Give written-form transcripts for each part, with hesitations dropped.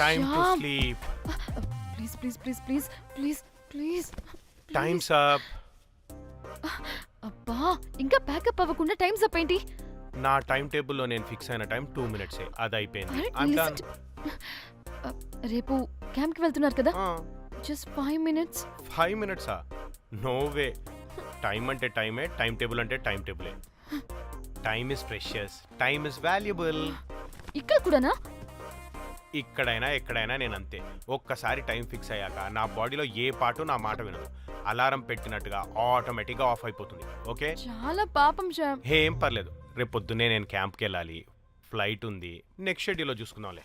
Time to sleep. Please Time's up. అబ్బా ఇంకా pack up అవ్వకుండా టైమ్స్ అప్ ఏంటి? నా టైం టేబుల్లో నేను ఫిక్స్ అయిన టైం 2 minutes. అది అయిపోయింది. I'm done. రేపు క్యాంప్ కి వెళ్తున్నారు కదా? Just 5 minutes. 5 minutes? No way. Time అంటే టైమే, టైం టేబుల్ అంటే టైం టేబులే. Time is precious, time is valuable. ఇక్కడ కూడానా? ఇక్కడైనా ఎక్కడైనా నేను అంతే. ఒక్కసారి టైం ఫిక్స్ అయ్యాక నా బాడీలో ఏ పాటు నా మాట వినదు. అలారం పెట్టినట్టుగా ఆటోమేటిక్గా ఆఫ్ అయిపోతుంది. ఓకే, చాలా పాపం శ్యామ్. ఏం పర్లేదు, రేపు పొద్దున్నే నేను క్యాంప్కి వెళ్ళాలి, ఫ్లైట్ ఉంది. నెక్స్ట్ షెడ్యూల్లో చూసుకుందాంలే.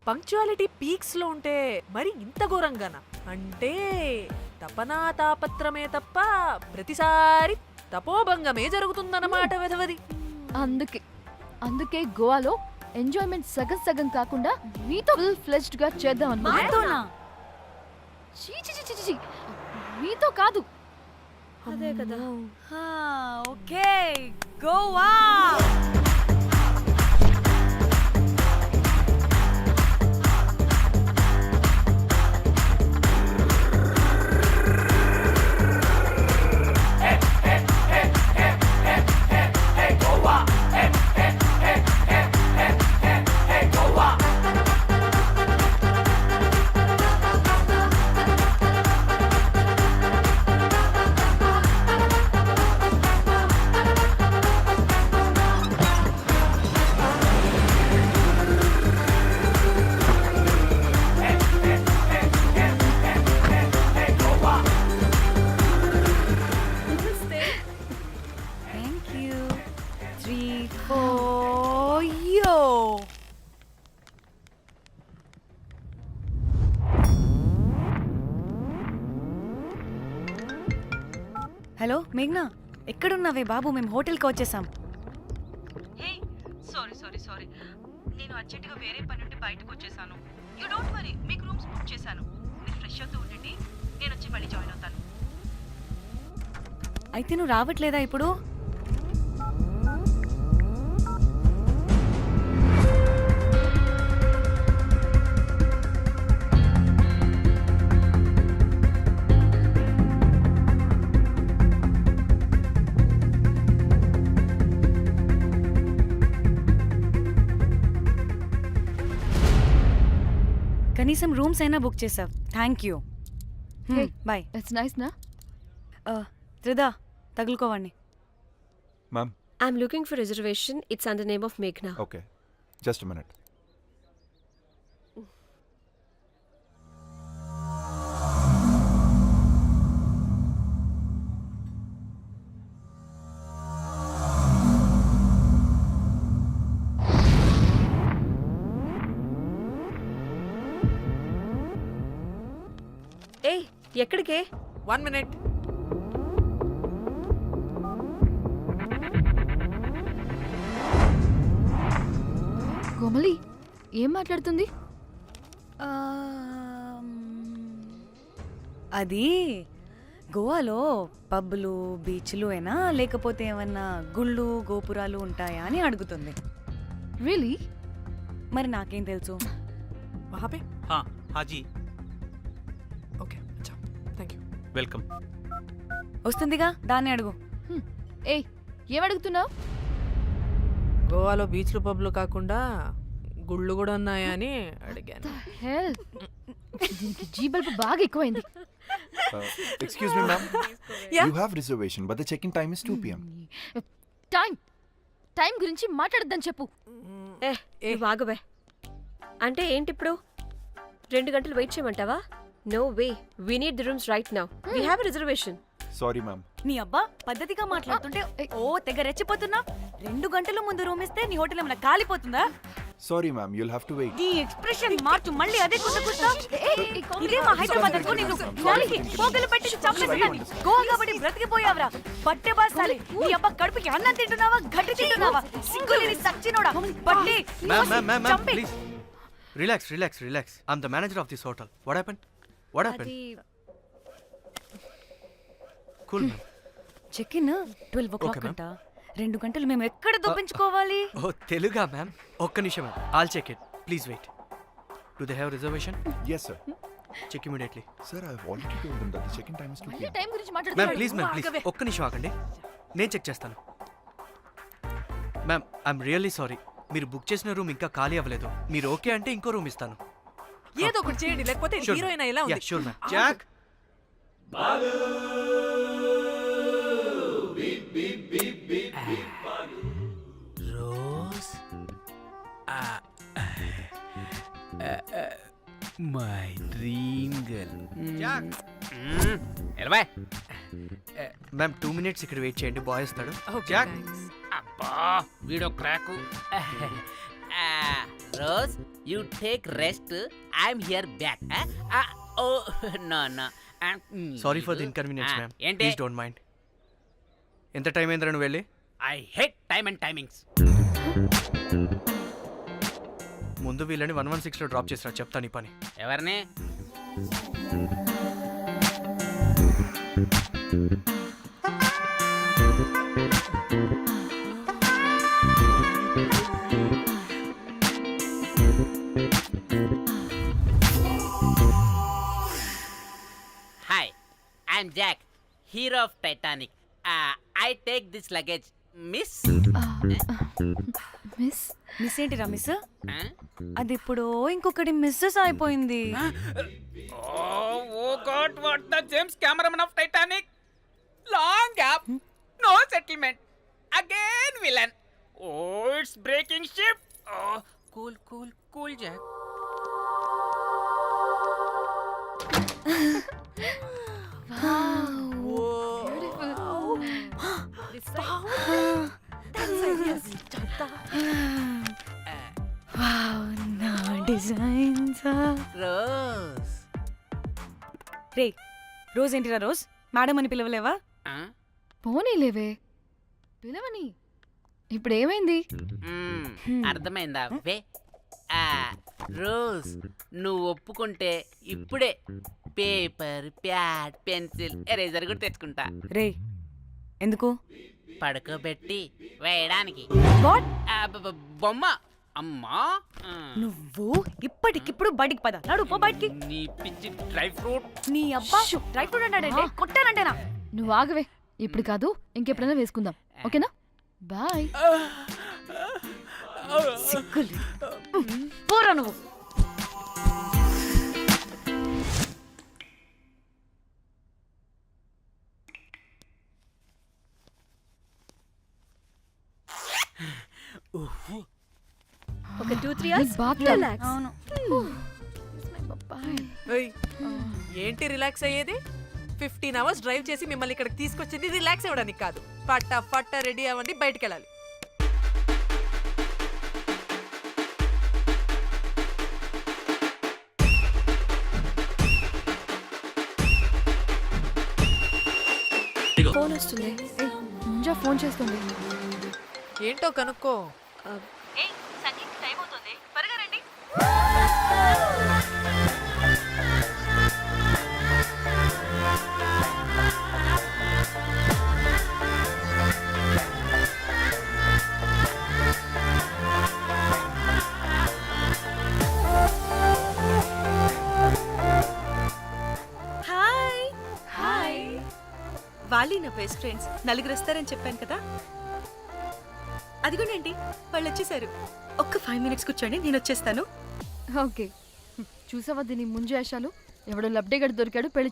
పంక్చువాలిటీ పీక్స్ లో ఉంటే మరి ఇంత ఘోరంగానా? అంటే తపనా తాపత్రమే తప్ప ప్రతిసారి తపోభంగమే జరుగుతుందన్నమాట వెధవది. అందుకే గోవాలో ఎంజాయ్మెంట్ సగం సగం కాకుండా మీతో ఫుల్ ఫ్లెజ్డ్ గా చేద్దాం అనుకున్నా. మీతో కాదు. అదే కదా. ఓకే, గోవా. హలో మేఘ్నా, ఎక్కడున్నావే బాబు? మేము హోటల్కి వచ్చేసాం. సారీ నేను అర్జెంటుగా వేరే పని నుండి బయటకు వచ్చేసాను. యూ డోంట్ వరీ, మీకు రూమ్స్ బుక్ చేశాను. మీరు ఫ్రెష్ అవుతూ ఉండండి, నేను వచ్చి మళ్ళీ జాయిన్ అవుతాను. అయితే నువ్వు రావట్లేదా ఇప్పుడు? కనీసం రూమ్స్ అయినా బుక్ చేసావు, thank you. Bye. It's nice నా? త్రిదా, తగులుకోవండి. Ma'am. I'm looking for reservation. It's under name of Meghna. Okay. Just a minute. ఏయ్, ఎక్కడికే? 1 minute. కోమలి ఏం మాట్లాడుతుంది? అది గోవాలో పబ్బులు బీచ్లు అయినా లేకపోతే ఏమన్నా గుళ్ళు గోపురాలు ఉంటాయా అని అడుగుతుంది. రియలీ? మరి నాకేం తెలుసు? वहाँ पे? हाँ जी, ओके, अच्छा, थैंक यू. वेलकम. వస్తుందిగా, దాన్ని అడుగు. ఏయ్, ఏం అడుగుతున్నావు? గోవాలో బీచ్లు పబ్లు కాకుండా గుళ్ళు కూడా ఉన్నాయా అని అడిగాను. హెల్, దీనికి జీబల్బ్ బాగా ఎక్కువైంది. Excuse me, ma'am. Yeah? You have reservation, but the check-in time is 2 p.m. Time గురించి మాట్లాడద్దని చెప్పు. నువ్వు ఆగువే. అంటే ఏంటి ఇప్పుడు? 2 గంటలు వెయిట్ చేయమంటావా? No way, we need the rooms right now. We have reservation. Sorry, ma'am. నీ అబ్బా పద్ధతిగా మాట్లాడుతుంటే ఓ తెగ రెచ్చిపోతున్నా. 2 గంటల ముందు రూమ్ ఇస్తే నీ హోటల్ ఏమైనా కాలిపోతుందా? Sorry, ma'am. You'll have to wait. నీ ఎక్స్ప్రెషన్ మార్చు, మళ్ళీ అదే కుసకుస్తా. ఇదే మా హైదరాబాద్ అనుకో, నేను నాలికి పోగలు పెట్టి చంపేస్తాను. గోవా కాబట్టి బ్రతికిపోయావరా పట్టె బాసాలి. నీ అబ్బా కడుపుకి అన్నం తింటున్నావా, గడ్డి తింటున్నావా? సింగులేని సచ్చినోడా పట్టి. Ma'am, please. Relax. I'm the manager of this hotel. What happened? అది Cool, ma'am. Check in 12 o'clock Okay, ma'am. అంట. 2 గంటలు మేము ఎక్కడ దొప్పించుకోవాలి? ఓ తెలుగా మ్యామ్? ఒక్క నిమిషం ma'am, I'll check it Please wait. Do they have reservation? Yes, sir. Check immediately. Sir, I've already told them that the check-in time is 2 మళ్ళీ p.m. Time గురించి ma'am మాట్లాడుతున్నాడు please ఒక్క నిమిషం ఆగండి, నేను చెక్ చేస్తాను. మ్యామ్ ఐఎమ్ రియల్లీ సారీ, మీరు book చేసిన రూమ్ ఇంకా ఖాళీ అవ్వలేదు. మీరు ఓకే అంటే ఇంకో రూమ్ ఇస్తాను. ఏదో ఒకటి చేయండి, లేకపోతే హీరోయిన్ ఎలా ఉంది? Sure ma'am. Jack Rose my dream girl. Jack ఎలవా మ్యామ్ 2 minutes ఇక్కడ వెయిట్ చేయండి, బాయ్ వస్తాడు. Okay, Jack thanks. అబ్బా వీడో crack. Rose you take rest, I'm here back. Oh no no. Sorry for the inconvenience ma'am, ఏంటి? Please don't mind. ఎంత time అయిందిరా నువ్వు వెళ్ళి? I hate time and timings. ముందు వీళ్ళని 116లో డ్రాప్ చేసినా, చెప్తాను ఈ పని. ఎవరిని? Hi, I'm Jack, hero of Titanic. I take this luggage miss. Miss miss ఏంటిరా మిస్? అది ఇప్పుడు ఇంకొకటి మిస్సెస్ అయిపోయింది. Oh God, what the James Cameron of Titanic? Long gap, no settlement. Again villain. Oh, it's breaking ship. Oh, cool, Jack. నా designs. Rose. రే rose ఏంటిరా rose? Madam అని పిలవలేవా? పోనీలేవే పిలవని. ఇప్పుడు ఏమైంది? అర్థమైందా? వే రోజ్, నువ్వు ఒప్పుకుంటే ఇప్పుడే పేపర్, ప్యాడ్, పెన్సిల్, ఎరేజర్ కూడా తెచ్చుకుంటా. రే ఎందుకు? పడుకోబెట్టి వేయడానికి. వాట్? బొమ్మ. అమ్మా, నువ్వు ఇప్పటికిప్పుడు బయటికి పద. నడు పో బయటికి. నీ పిచ్చి డ్రై ఫ్రూట్. నీ అబ్బా డ్రై ఫ్రూట్ అన్నాడంటే కొట్టానంటేనా? నువ్వు ఆగవే, ఇప్పుడు కాదు ఇంకెప్పుడైనా వేసుకుందాం, ఓకేనా? బాయ్. సిగ్గులు పోరా నువ్వు. ఒక 2-3 hours బాత్ relax. అవును. ఏయ్, ఏంటి రిలాక్స్ అయ్యేది? 15 hours డ్రైవ్ చేసి మిమ్మల్ని ఇక్కడికి తీసుకొచ్చింది రిలాక్స్ అవ్వడానికి కాదు. ఫట్ట రెడీ అవ్వండి, బయటికి వెళ్ళాలి. ఫోన్ వస్తుంది. ముంజా ఫోన్ చేస్తుంది. ఏంటో కనుక్కో. ఏయ్ సంగీత్ టైం అవుతుంది, త్వరగా రండి. Hi hi. వాళ్ళు నా బెస్ట్ ఫ్రెండ్స్, నలుగురు వస్తారని చెప్పాను కదా. అదిగోనండి వాళ్ళు వచ్చేసారు. ఒక్క 5 minutes కూర్చోండి, నేను వచ్చేస్తాను. ఓకే, చూసావా దీని ముంజేషాలు? ఎవడో లబ్డేగడ్ దొరికాడు, పెళ్లి